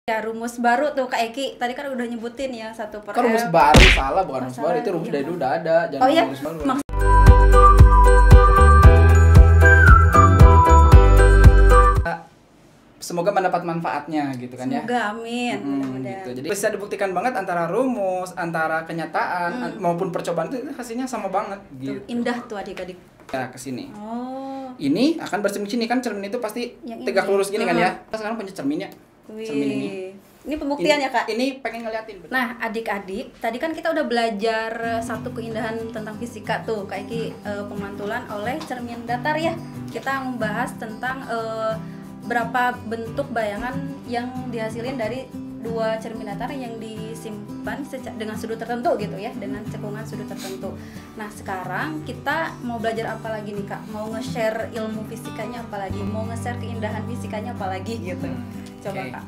Ya, rumus baru tuh Kak Eki. Tadi kan udah nyebutin ya 1/m. Kan rumus baru salah, bukan rumus baru. Itu rumus dari dulu udah ada. Jangan iya? rumus baru. Semoga mendapat manfaatnya gitu kan ya. Semoga amin. Gitu. Jadi bisa dibuktikan banget antara rumus, antara kenyataan maupun percobaan itu hasilnya sama banget gitu. Indah tuh adik-adik. Ya ke sini. Oh. Ini akan bercermin sini kan, cermin itu pasti Yang tegak ini. lurus gini kan ya. Kita sekarang punya cerminnya. Cermin ini. Ini pembuktiannya Kak. Ini pengen ngeliatin. Nah, adik-adik, tadi kan kita udah belajar satu keindahan tentang fisika tuh, Kak Eki, pemantulan oleh cermin datar ya. Kita membahas tentang berapa bentuk bayangan yang dihasilin dari dua cermin datar yang disimpan dengan sudut tertentu gitu ya, dengan cekungan sudut tertentu. Nah, sekarang kita mau belajar apa lagi nih Kak? Mau nge-share ilmu fisikanya apa lagi? Mau nge-share keindahan fisikanya apa lagi gitu? Coba Kak.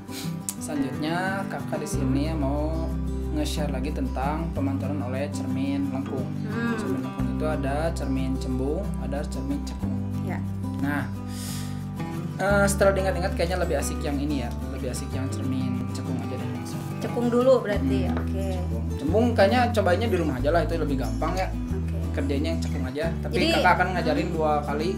Selanjutnya kakak di sini mau nge-share lagi tentang pemantulan oleh cermin lengkung. Cermin lengkung itu ada cermin cembung, ada cermin cekung. Ya. Nah, setelah diingat-ingat kayaknya lebih asik yang ini ya, lebih asik yang cermin cekung aja deh langsung. Cekung dulu berarti, oke. Cembung kayaknya cobainnya di rumah aja lah, itu lebih gampang ya. Oke. Kerjanya yang cekung aja. Tapi Jadi, kakak akan ngajarin 2 kali.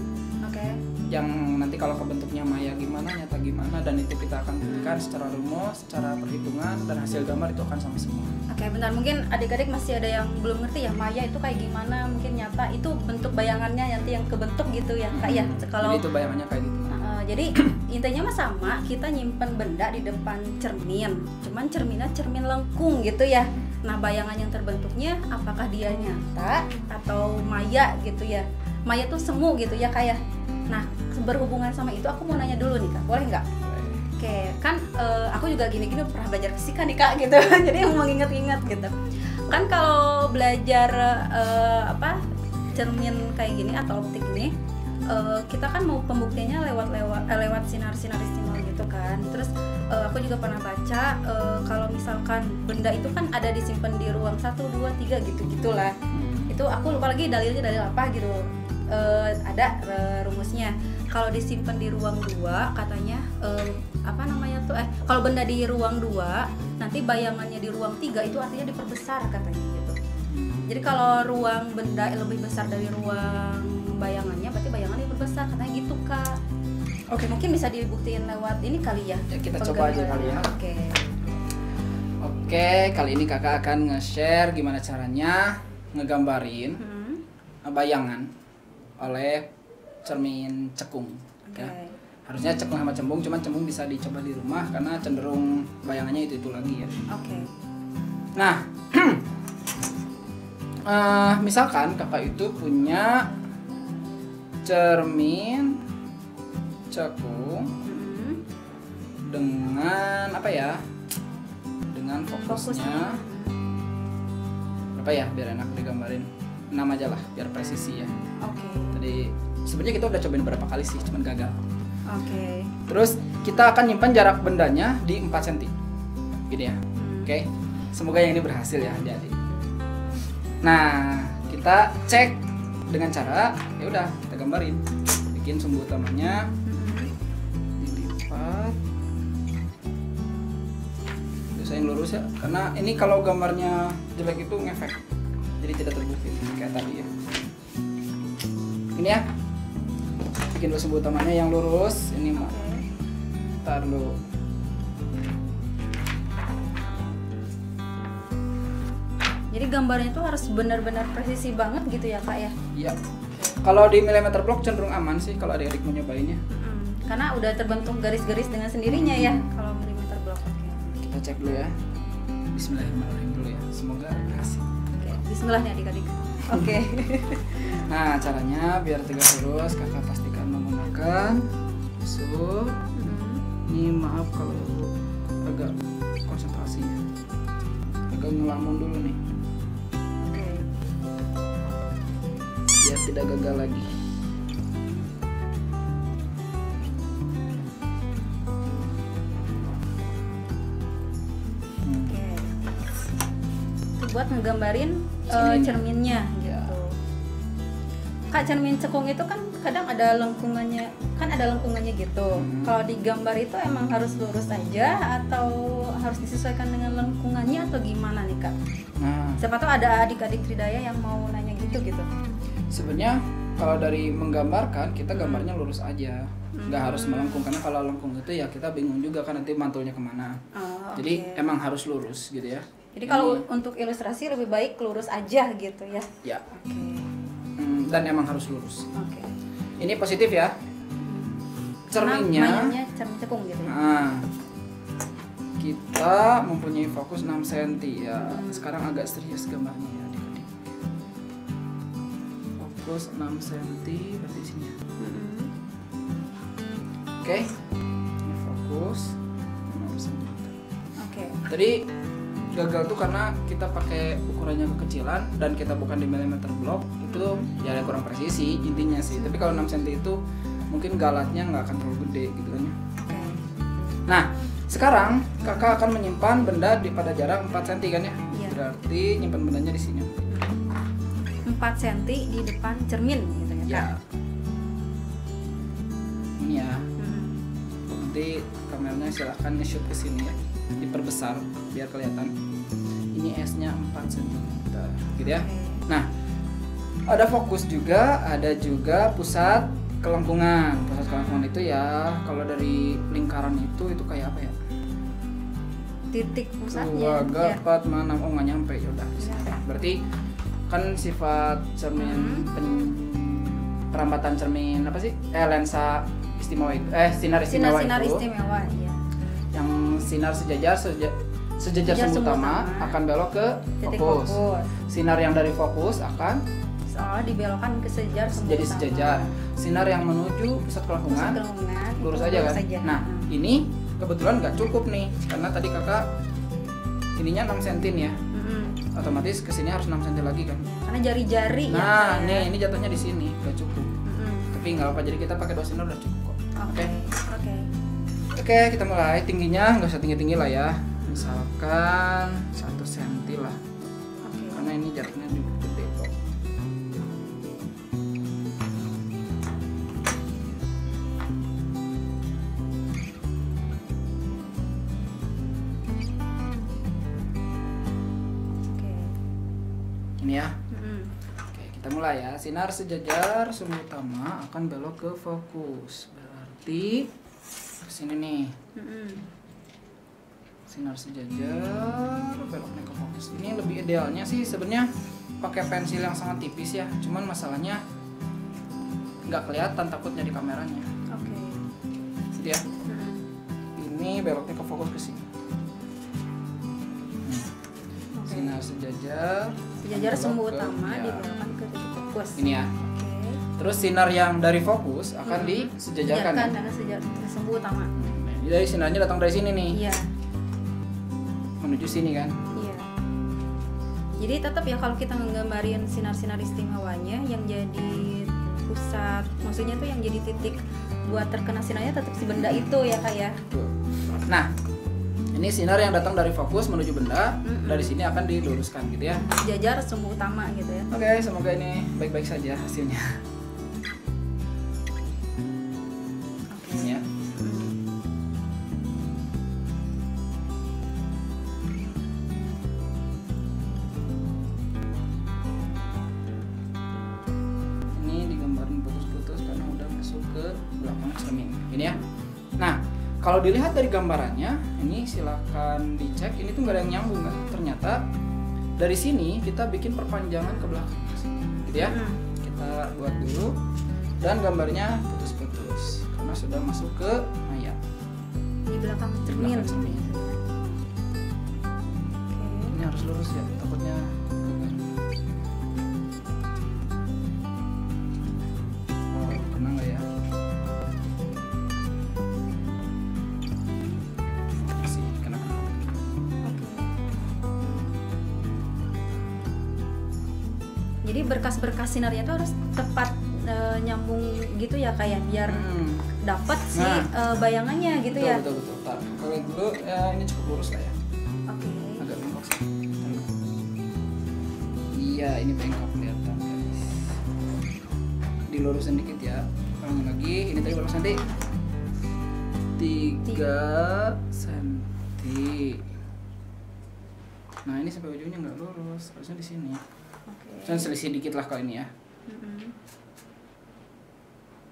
Oke. Yang nanti kalau kebentuknya maya gimana, nyata gimana, dan itu kita akan buktikan secara rumus, secara perhitungan, dan hasil gambar itu akan sama semua. Oke, bentar, mungkin adik-adik masih ada yang belum ngerti ya, maya itu kayak gimana, mungkin nyata itu bentuk bayangannya nanti yang kebentuk gitu ya Kak ya. Kalau Jadi itu bayangannya kayak gitu. jadi intinya mah sama, kita nyimpen benda di depan cermin, cuman cerminnya cermin lengkung gitu ya. Nah, bayangan yang terbentuknya apakah dia nyata atau maya gitu ya. Maya tuh semu gitu ya Kak ya. Nah, berhubungan sama itu aku mau nanya dulu nih Kak, boleh nggak? Oke, kan aku juga gini-gini pernah belajar fisika nih Kak gitu. Jadi mau nginget-nginget gitu. Kan kalau belajar cermin kayak gini atau optik nih, kita kan mau pembuktiannya lewat sinar-sinar istimewa gitu kan. Terus aku juga pernah baca kalau misalkan benda itu kan ada disimpan di ruang 1, 2, 3 gitu-gitulah. Itu aku lupa lagi dalilnya dalil apa gitu. Ada rumusnya. Kalau disimpan di ruang 2 katanya kalau benda di ruang 2 nanti bayangannya di ruang 3 itu artinya diperbesar katanya gitu. Jadi kalau ruang benda lebih besar dari ruang bayangannya berarti bayangannya diperbesar katanya gitu Kak. Oke, mungkin bisa dibuktiin lewat ini kali ya. Ya kita coba aja kali ya. Oke, kali ini kakak akan nge-share gimana caranya ngegambarin bayangan oleh cermin cekung. Ya. Harusnya cekung sama cembung, cuman cembung bisa dicoba di rumah karena cenderung bayangannya itu lagi ya. Oke. Nah, misalkan kakak itu punya cermin cekung dengan apa ya? Dengan fokusnya apa ya? Biar enak digambarin. 6 aja lah, biar presisi ya. Oke. Tadi sebenarnya kita udah cobain berapa kali sih, cuman gagal. Oke. Terus kita akan nyimpan jarak bendanya di 4 cm. Gini ya. Oke. Semoga yang ini berhasil ya, adik-adik. Nah, kita cek dengan cara ya udah kita gambarin. Bikin sumbu utamanya. Dilipat. Biasain lurus ya, karena ini kalau gambarnya jelek itu ngefek. Jadi tidak terbukti kayak tadi ya. Ini ya. Bikin dulu sumbu utamanya yang lurus. Ini mah. Tar dulu. Jadi gambarnya itu harus benar-benar presisi banget gitu ya Kak ya? Iya. Kalau di milimeter block cenderung aman sih kalau adik-adik mau nyobainnya. Karena udah terbentuk garis-garis dengan sendirinya ya kalau milimeter block. Kita cek dulu ya. Bismillahirrahmanirrahim dulu ya. Semoga berhasil. Oke, bismillah nih adik-adik. Oke. Nah, caranya biar tegak lurus, kakak pastikan menggunakan tusuk. Ini maaf kalau agak konsentrasi ya. Agak ngelamun dulu nih. Oke. Biar tidak gagal lagi. Oke. Itu buat ngegambarin cerminnya gitu. Kak, cermin cekung itu kan kadang ada lengkungannya, kan ada lengkungannya gitu. Kalau di gambar itu emang harus lurus aja atau harus disesuaikan dengan lengkungannya atau gimana nih Kak? Nah, Siapa tahu ada adik-adik Tridaya yang mau nanya gitu. sebenarnya kalau dari menggambarkan kita gambarnya lurus aja, nggak harus melengkung, karena kalau lengkung itu ya kita bingung juga kan nanti mantulnya kemana. Jadi emang harus lurus gitu ya. Jadi kalau untuk ilustrasi lebih baik lurus aja gitu ya? Ya. Oke. Dan emang harus lurus. Oke. Ini positif ya. Cerminnya. Mainannya cermin cekung gitu ya? Nah, kita mempunyai fokus 6 cm ya. Sekarang agak serius gambarnya ya adik-adik. Fokus 6 cm berarti sini ya. Oke. Ini fokus 6 cm. Oke. Tadi gagal tuh karena kita pakai ukurannya kekecilan dan kita bukan di milimeter block, itu ya kurang presisi intinya sih. Tapi kalau 6 cm itu mungkin galatnya nggak akan terlalu gede gitu kan ya. Nah, sekarang kakak akan menyimpan benda pada jarak 4 cm kan ya? Iya. Berarti nyimpan bendanya di sini. 4 cm di depan cermin gitu ya Kak? Ya. Ini ya. Nanti kameranya silahkan nge-shoot ke sini ya. Diperbesar biar kelihatan. Ini S-nya 4 cm gitu ya. Nah, ada fokus juga, ada juga pusat kelengkungan. Pusat kelengkungan itu ya kalau dari lingkaran itu kayak apa ya? Titik pusatnya. 2, 4, 6, oh nggak nyampe ya udah. Berarti kan sifat cermin perambatan cermin apa sih? Lensa istimewa itu. Sinar istimewa Sinar itu. istimewa ya. Yang sinar sejajar sumbu utama akan belok ke fokus. Sinar yang dari fokus akan soalnya dibelokkan ke sumbu jadi utama. sejajar. Sinar yang menuju pusat kelengkungan lurus aja kan. Nah, ini kebetulan nggak cukup nih karena tadi kakak ininya 6 cm ya. Otomatis kesini harus 6 cm lagi kan. Karena jari-jari nah, ya. nih ini jatuhnya di sini nggak cukup. Tapi nggak apa, jadi kita pakai 2 sinar udah cukup kok. Oke, kita mulai. Tingginya nggak usah tinggi-tinggi lah ya. Misalkan 1 cm lah. Karena ini jaraknya juga gede kok. Ini ya. Oke, kita mulai ya. Sinar sejajar sumbu utama akan belok ke fokus. Berarti ke sini nih. Sinar sejajar beloknya ke fokus. Ini lebih idealnya sih sebenarnya pakai pensil yang sangat tipis ya. Cuman masalahnya nggak kelihatan takutnya di kameranya. Gitu ya. Ini beloknya ke fokus ke sini. Sinar sejajar sumbu utama dibelokkan ke titik fokus. Ini ya. Terus sinar yang dari fokus akan disejajarkan ya? Dengan sumbu utama. Jadi sinarnya datang dari sini nih. Iya. Menuju sini kan? Iya. Jadi tetap ya kalau kita nggambarin sinar-sinar istimewanya yang jadi pusat, maksudnya tuh yang jadi titik buat terkena sinarnya tetap si benda itu ya Kak ya. Nah, ini sinar yang datang dari fokus menuju benda, dari sini akan diluruskan gitu ya. Jajar sumbu utama gitu ya. Oke, semoga ini baik-baik saja hasilnya. Ini ya. Ini digambarin putus-putus karena udah masuk ke belakang cermin. Ini ya. Nah, kalau dilihat dari gambarannya, ini silakan dicek. Ini tuh nggak ada yang nyambung kan? Ternyata dari sini kita bikin perpanjangan ke belakang, gitu ya. Kita buat dulu dan gambarnya putus-putus karena sudah masuk ke mayat. Di belakang cermin. Ini harus lurus ya, takutnya gagal. Oh, kena nggak ya? Jadi berkas-berkas sinarnya itu harus tepat nyambung gitu ya kayak biar dapat si bayangannya gitu betul, ya. Betul. Kalau dulu ya ini cukup lurus lah ya. Agak bengkok sih. Iya, ini bengkok kelihatan guys. dilurusin dikit ya. Ulangin lagi. Ini tadi berapa senti? 3 senti. Nah ini sampai ujungnya nggak lurus, harusnya di sini. Saya selisih dikit lah kalau ini ya.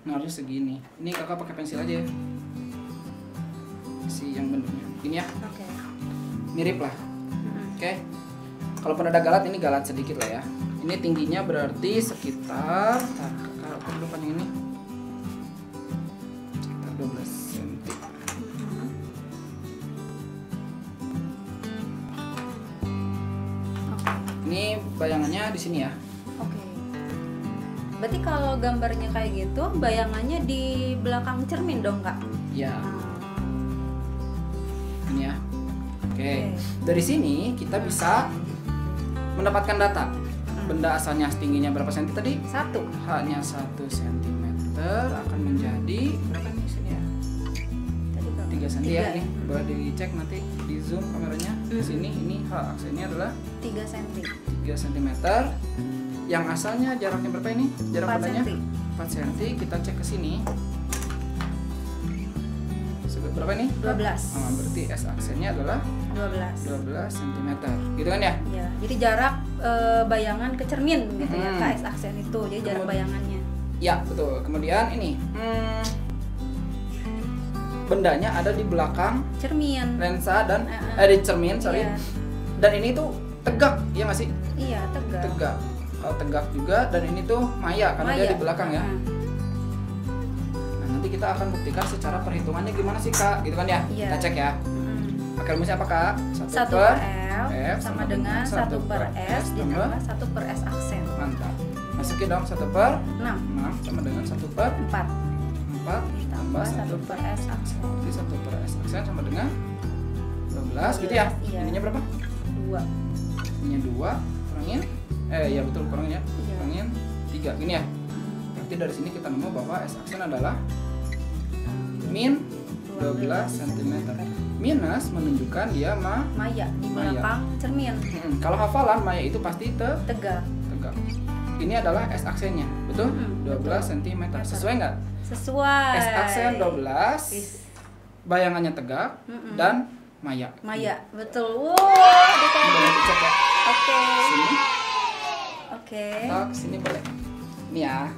Nah harusnya segini. Ini kakak pakai pensil aja ya. Si yang bentuknya. Gini ya. Mirip lah. Oke. Kalaupun ada galat, ini galat sedikit lah ya. Ini tingginya berarti sekitar, kakak ukur dulu panjang ini. Sekitar 12 cm. Ini bayangannya di sini ya. Oke. Berarti kalau gambarnya kayak gitu, bayangannya di belakang cermin dong, Kak? Ya. Ini ya. Oke. Dari sini kita bisa mendapatkan data. Benda asalnya tingginya berapa senti tadi? 1. Hanya 1 cm akan menjadi berapa nih sini ya? Tadi 3 cm ya nih. Boleh dicek nanti di zoom kameranya. Di sini ini H aksennya adalah 3 cm. 3 cm. Yang asalnya jaraknya berapa ini? Jarak 4 bendanya cm. 4 cm. Kita cek ke sini. Berapa ini? 12. Berarti S aksennya adalah 12 cm. Gitu kan ya? Ya, jadi jarak bayangan ke cermin gitu ya, KS aksen itu. Jadi jarak bayangannya. Ya, betul. Kemudian ini bendanya ada di belakang cermin. lensa dan di cermin, sorry. Iya. Dan ini tuh tegak, iya nggak sih? Iya, tegak. Tegak. Kalau tegak juga, dan ini tuh maya karena dia di belakang ya. Nah, nanti kita akan buktikan secara perhitungannya gimana sih Kak, gitu kan ya? Iya. Kita cek ya. Pakai rumusnya apa Kak? 1 per L sama dengan 1 per S ditambah 1 per S aksen. Mantap. Masukin dong 1 per 6 sama dengan 1 per 4 ditambah 1 per S aksen. Jadi 1 per S aksen sama dengan 12 gitu ya? Iya. Ininya berapa? 2. Ininya 2 kurangin ya betul kurangin ya. Iya. Kurangin 3 gini ya. Berarti dari sini kita nemu bahwa S aksen adalah min 12 cm. Minus menunjukkan dia maya di belakang cermin. Kalau hafalan maya itu pasti Tegak. Ini adalah S aksennya, betul? 12 cm. Sesuai nggak? Sesuai. S aksen 12. Bayangannya tegak dan maya. Maya, betul. Wow, Boleh dicek ya. Oke. Sini. Oke. Atau sini boleh. Ini ya.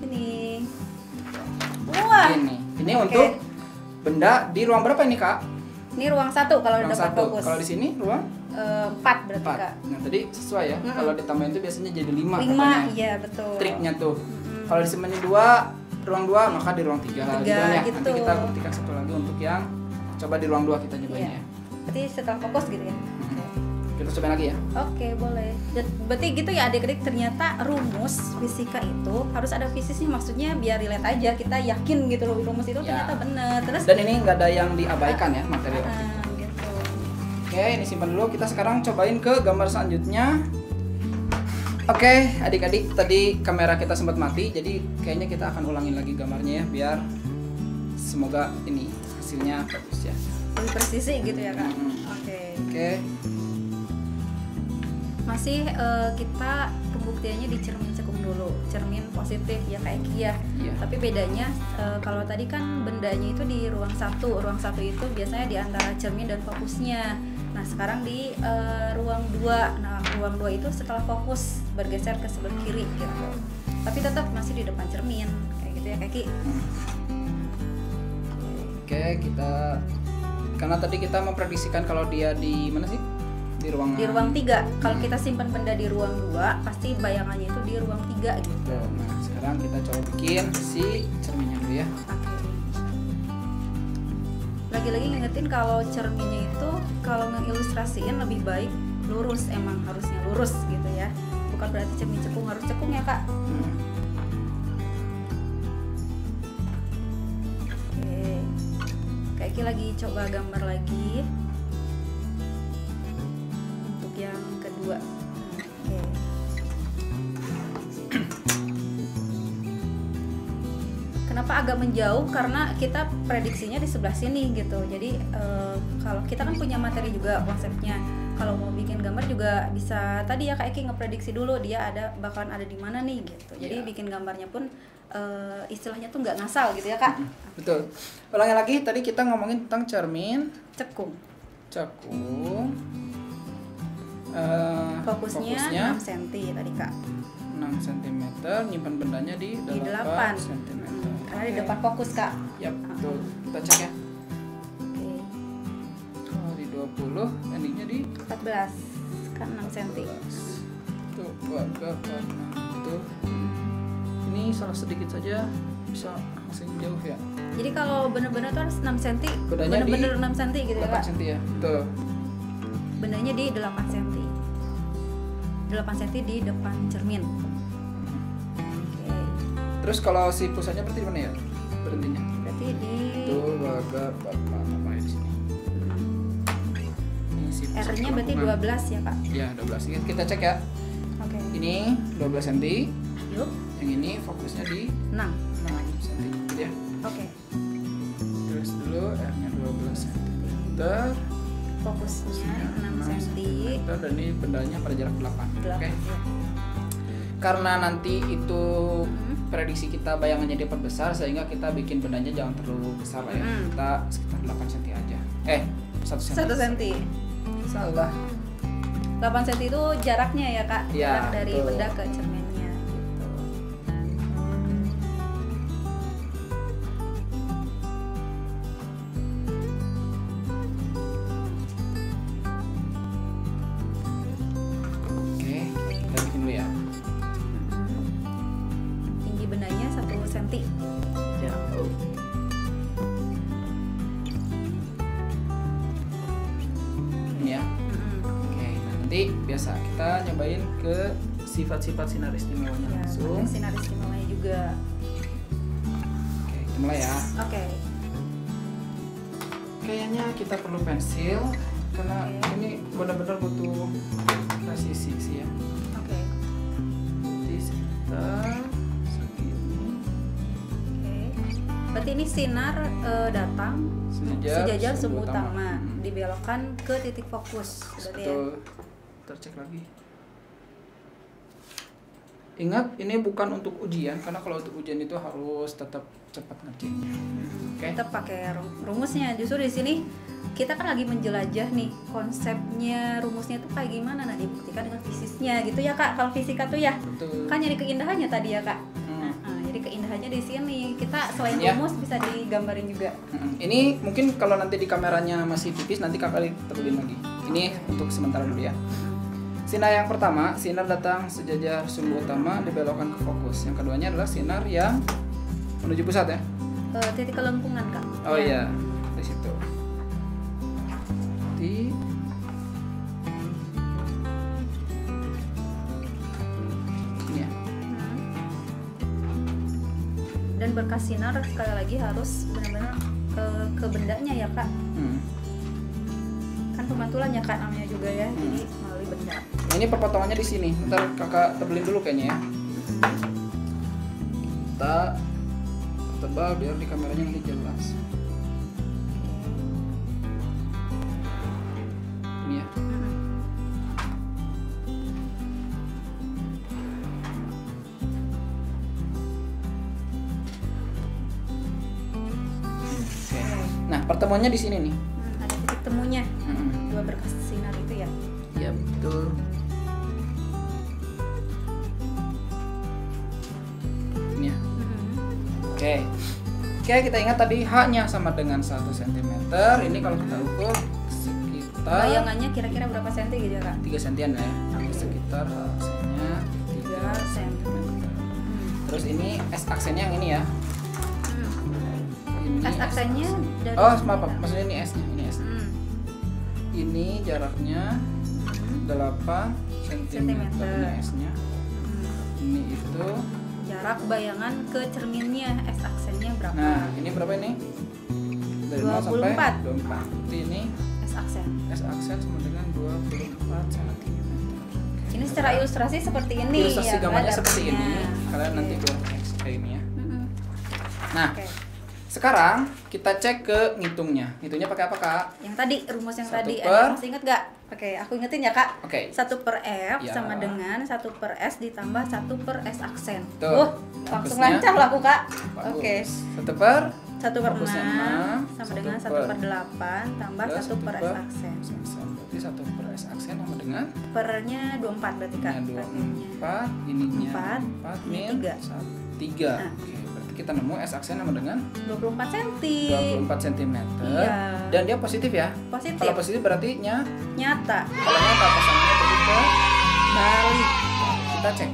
Ini. Wah. Ini untuk benda di ruang berapa ini Kak? Ini ruang 1 kalau Ruang dapat 1. fokus. Kalau di sini ruang 4 berarti 4. Kak. Nah tadi sesuai ya. Kalau ditambahin itu biasanya jadi 5 5, iya betul. Triknya tuh. Kalau disemenin 2, ruang 2 maka di ruang 3 gitu kan ya. Gitu. Nanti kita buktikan satu lagi untuk yang coba di ruang 2 kita nyobain ya. Berarti setelah fokus gitu ya. Kita cobain lagi ya. Oke, boleh. Berarti gitu ya adik-adik, ternyata rumus fisika itu harus ada fisiknya, maksudnya biar relate aja, kita yakin gitu loh rumus itu ternyata bener. Terus dan ini nggak ada yang diabaikan ya materi gitu. Oke, ini simpan dulu. Kita sekarang cobain ke gambar selanjutnya. Oke, adik-adik, tadi kamera kita sempat mati, jadi kayaknya kita akan ulangin lagi gambarnya ya, biar semoga ini hasilnya bagus ya. Lebih presisi gitu ya Kak. Oke. Masih kita pembuktiannya di cermin cekung dulu, cermin positif ya kayak Kia. Iya. Tapi bedanya kalau tadi kan bendanya itu di ruang 1 itu biasanya di antara cermin dan fokusnya. Nah sekarang di ruang 2. Nah ruang 2 itu setelah fokus bergeser ke sebelah kiri gitu. Tapi tetap masih di depan cermin kayak gitu ya Kaki. Oke, kita karena tadi kita memprediksikan kalau dia di mana sih? Di ruang 3. Kalau kita simpan benda di ruang 2, pasti bayangannya itu di ruang 3 gitu. Nah, sekarang kita coba bikin si cerminnya dulu ya. Oke. Lagi-lagi ngingetin kalau cerminnya itu kalau ngilustrasiin lebih baik lurus, emang harusnya lurus gitu ya. Bukan berarti cermin cekung harus cekung ya, Kak. Oke. Kayak lagi coba gambar lagi. Yang kedua. Oke. Kenapa agak menjauh karena kita prediksinya di sebelah sini gitu. Jadi kalau kita kan punya materi juga konsepnya. Kalau mau bikin gambar juga bisa tadi ya Kak Eki ngeprediksi dulu dia bakalan ada di mana nih gitu. Jadi bikin gambarnya pun istilahnya tuh nggak ngasal gitu ya Kak. Betul. Ulangi lagi, tadi kita ngomongin tentang cermin Cekung. Fokusnya 6 cm tadi Kak. 6 cm, nyimpan bendanya di 8 cm. Karena di depan fokus Kak. Ya betul. Kita cek ya. Oke. Kalau di 20, endingnya di 14 kan 6 cm. Tuh, warga warna itu. Ini salah sedikit saja bisa langsung jauh ya. Jadi kalau bener-bener tuh harus 6 cm. Bedanya Bener-bener di 6 cm gitu ya Kak. 8 cm ya. Tuh. Bendanya di 8 cm. 8 cm di depan cermin. Oke. Terus kalau si pusatnya berarti di mana ya? Berhentinya. Berarti di Tuh, warga apa ya di sini. Ini si pusat R-nya berarti kelengkungan. 12 ya Kak. Ya, 12. Kita cek ya. Oke. Ini 12 cm. Yuk. Yang ini fokusnya di 6. 6 cm ya. Oke. Terus dulu R-nya 12 cm. Fokusnya 6 cm. Dan ini bendanya pada jarak 8. 8. Oke. Karena nanti itu prediksi kita bayangannya dapat besar sehingga kita bikin bendanya jangan terlalu besar lah ya. Kita sekitar 8 cm aja. 1 cm. 1 cm. Salah. 8 cm itu jaraknya ya Kak. Ya, Jarak dari betul. benda ke cerminnya gitu. Oke, kita bikin dulu ya. Tinggi bendanya 1 cm. Ya. Ini ya. Oke, nah nanti biasa kita nyobain ke sifat-sifat sinar istimewanya Ya, langsung. ada sinar istimewanya juga. Oke, kita mulai ya. Oke. Kayaknya kita perlu pensil karena Oke. ini benar-benar butuh presisi sih ya. Oke. Jadi sekitar segini. Oke. Berarti ini sinar datang sejajar sumbu utama, dibelokkan ke titik fokus. Berarti ya. Betul. Tercek lagi. Ingat, ini bukan untuk ujian karena kalau untuk ujian itu harus tetap cepat ngerjainnya. Oke. Kita pakai rumusnya. Justru di sini kita kan lagi menjelajah nih konsepnya, rumusnya itu kayak gimana. Nah, dibuktikan dengan fisisnya gitu ya Kak. Kalau fisika tuh ya Betul. kan nyari keindahannya tadi ya Kak. Nah, jadi keindahannya di sini. Kita selain Ya. rumus bisa digambarin juga. Ini mungkin kalau nanti di kameranya masih tipis nanti kakak tebelin lagi. Ini untuk sementara dulu ya. Sinar yang pertama, sinar datang sejajar sumbu utama dibelokkan ke fokus. Yang keduanya adalah sinar yang menuju pusat ya. Titik kelengkungan Kak. Oh Ya. iya, di situ. Di ini ya. Dan berkas sinar sekali lagi harus benar-benar ke bendanya ya Kak. Kan pemantulan ya Kak namanya juga ya. Jadi melalui benda. Nah, ini pepotongannya di sini. Ntar kakak tebelin dulu kayaknya ya. Kita tebal biar di kameranya nanti jelas. Ini ya. Oke. Nah, pertemuannya di sini nih. Ada titik temunya. Mm-mm. Dua berkas sinar itu ya. Iya betul. Ini ya. Oke. Oke, kita ingat tadi H-nya sama dengan 1 cm. Ini kalau kita ukur sekitar Bayangannya kira-kira berapa senti gitu ya Kak? 3 cm ya. Oke. Sekitar H-nya 3 cm. Terus ini S aksennya yang ini ya. Ini S aksennya dari Oh, sini, maaf, Kak. maksudnya ini S-nya, ini S. Ini jaraknya 8 cm. Sentimeter. Ini S-nya. Ini itu. Jarak bayangan ke cerminnya, S aksennya berapa? Nah, ini berapa ini? Dari 0 sampai 24. 24. Berarti ini S aksen. S aksen sama dengan 24 cm. Ini secara ilustrasi seperti ini Ilustrasi ya, gambarnya Kak, seperti ini. dapetnya. Kalian Oke. nanti buat kayak ini ya. Nah, sekarang kita cek ke ngitungnya. Ngitungnya pakai apa, Kak? Yang tadi, rumus yang 1 tadi. per... Ada masih ingat nggak? Oke, aku ingetin ya, Kak. Oke. 1 per F Ya. sama dengan 1 per S ditambah 1 per S aksen. Tuh. Langsung Bagusnya. lancar lah aku, Kak. Bagus. Oke. 1 per 1 per 6 Bagusnya sama 6, dengan 1 per 8 tambah 1 per S aksen. Berarti 1 per S aksen sama dengan Pernya 24 berarti, Kak. ini 24, ininya 4, 4 min 3. Nah. Oke, berarti kita nemu S aksen sama dengan 24 cm. 24 cm. Iya. Dan dia positif ya? Positif. Kalau positif berarti Nyata. kalau nyata pasangannya berarti ke Balik. kita cek.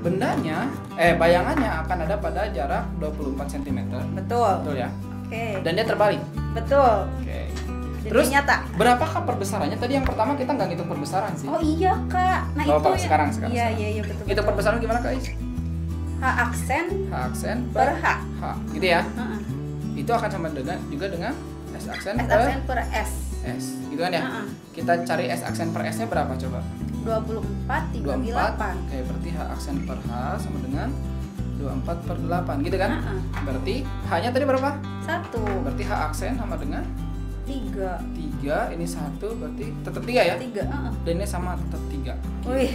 Bendanya, bayangannya akan ada pada jarak 24 cm. Betul. Betul ya? Oke. Dan dia terbalik. Betul. Oke. Jadi Terus nyata. berapakah perbesarannya? Tadi yang pertama kita nggak ngitung perbesaran sih. Oh iya, Kak. Nah, Oh, itu Pak, sekarang. Iya, betul. Itu perbesaran gimana, Kak Is? H aksen H aksen per H. Gitu ya? Heeh. Itu akan sama juga dengan S aksen S per aksen per S. S. Gitu kan ya? Heeh. Kita cari S aksen per S-nya berapa coba? 24 dibagi 8. Oke, berarti H aksen per H sama dengan 24 per 8 gitu kan? Heeh. Berarti H-nya tadi berapa? 1. Berarti H aksen sama dengan 3. 3, ini 1 berarti tetap 3 ya? 3, heeh. Dan ini sama tetap 3. Wih.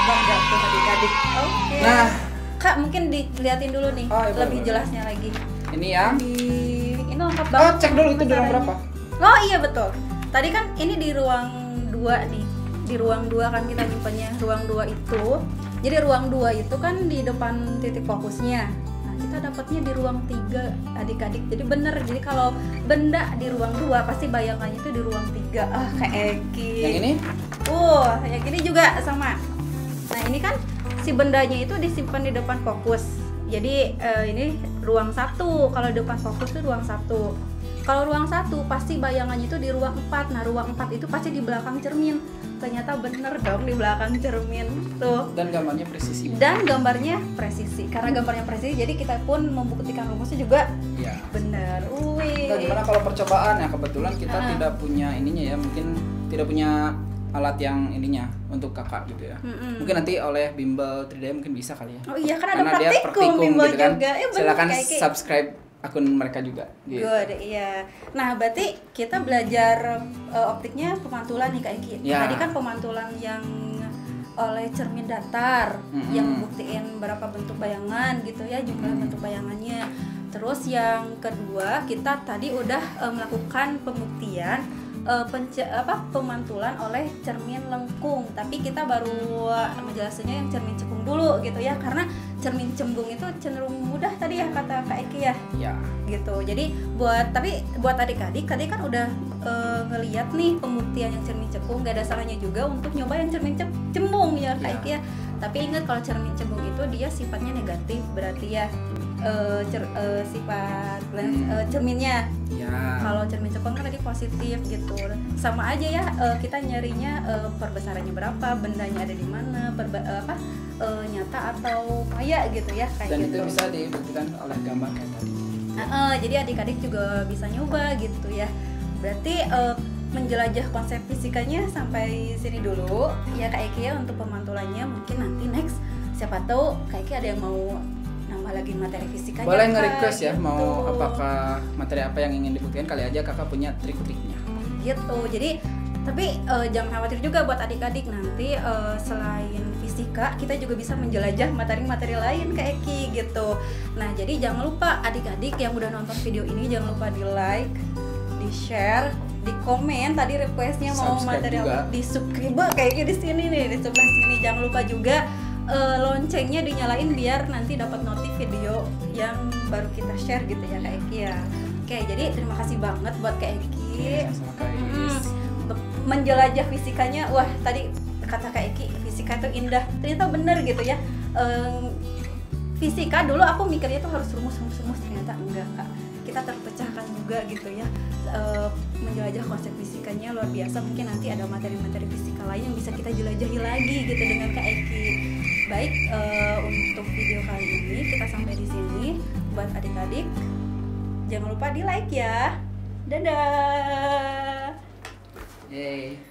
Bangga tuh adik-adik. Oke. Nah, Kak, mungkin diliatin dulu nih Oh, iya, lebih boleh. jelasnya lagi. ini yang Ini lengkap Oh, banget. cek dulu itu di ruang Besarnya. berapa? Oh iya betul. Tadi kan ini di ruang 2 nih. Di ruang 2 kan kita nyimpannya. Ruang 2 itu. Jadi ruang 2 itu kan di depan titik fokusnya. Nah, kita dapatnya di ruang 3 adik-adik. Jadi bener. Jadi kalau benda di ruang 2 pasti bayangannya itu di ruang 3. Ah, kayak Eki. Yang ini? Yang ini juga sama. Nah, ini kan si bendanya itu disimpan di depan fokus. Jadi ini ruang 1. Kalau depan fokus itu ruang 1. Kalau ruang 1 pasti bayangannya itu di ruang 4. Nah, ruang 4 itu pasti di belakang cermin. Ternyata bener dong di belakang cermin tuh. Dan gambarnya presisi. Dan gambarnya presisi. Karena gambarnya presisi, jadi kita pun membuktikan rumusnya juga Iya. bener. Nah, gimana kalau percobaan ya? Kebetulan kita tidak punya ininya ya, mungkin tidak punya alat yang ininya untuk kakak gitu ya. Mungkin nanti oleh Bimbel 3D mungkin bisa kali ya. Oh iya, kan ada Karena dia praktikum Bimbel gitu kan. juga. Bener, Silakan kayak Ki. subscribe akun mereka juga. Gitu. Good, iya. Nah, berarti kita belajar optiknya pemantulan nih Kak Eki. Ya. Tadi kan pemantulan yang oleh cermin datar yang buktiin berapa bentuk bayangan gitu ya, jumlah bentuk bayangannya. Terus yang kedua, kita tadi udah melakukan pembuktian pemantulan oleh cermin lengkung, tapi kita baru menjelaskannya yang cermin cembung dulu gitu ya, karena cermin cembung itu cenderung mudah tadi ya kata Kak Eki ya. Ya. Gitu. Jadi buat adik-adik tadi kan udah ngeliat nih pembuktian yang cermin cembung, gak ada salahnya juga untuk nyoba yang cermin cembung ya Kak Eki ya. Tapi ingat kalau cermin cembung itu dia sifatnya negatif, berarti ya sifat cerminnya. Ya. Kalau cermin cembung kan tadi positif gitu. Sama aja ya, kita nyarinya perbesarannya berapa, bendanya ada di mana, nyata atau maya gitu ya kayak Dan gitu. itu bisa dibuktikan oleh gambar kayak tadi. Jadi adik-adik juga bisa nyoba gitu ya. Berarti menjelajah konsep fisikanya sampai sini dulu ya Kak Eki ya untuk pemantulannya. Mungkin nanti next siapa tahu Kak Eki ada yang mau nambah lagi materi fisikanya. Boleh Kak, nge-request ya, gitu. mau apakah materi apa yang ingin dibuktikan, kali aja kakak punya trik-triknya. Gitu. Jadi tapi jangan khawatir juga buat adik-adik, nanti selain fisika kita juga bisa menjelajah materi-materi lain Kak Eki gitu. Nah, jadi jangan lupa adik-adik yang udah nonton video ini jangan lupa di-like, di-share, di komen tadi requestnya mau Subscribe materi juga. apa, di subscribe kayaknya di sini nih, di sebelah sini. Jangan lupa juga loncengnya dinyalain biar nanti dapat notif video yang baru kita share gitu ya Kak Eki ya. Oke, jadi terima kasih banget buat Kak Eki. Sama Kak Is. Menjelajah fisikanya, wah tadi kata Kak Eki fisika itu indah, ternyata bener gitu ya. Fisika dulu aku mikirnya tuh harus rumus, ternyata enggak Kak, kita terpecahkan juga gitu ya. Menjelajah konsep fisikanya luar biasa. Mungkin nanti ada materi-materi fisika lain yang bisa kita jelajahi lagi gitu dengan Kak Eki. Baik, untuk video kali ini kita sampai di sini. Buat adik-adik jangan lupa di like ya. Dadah. Yeay.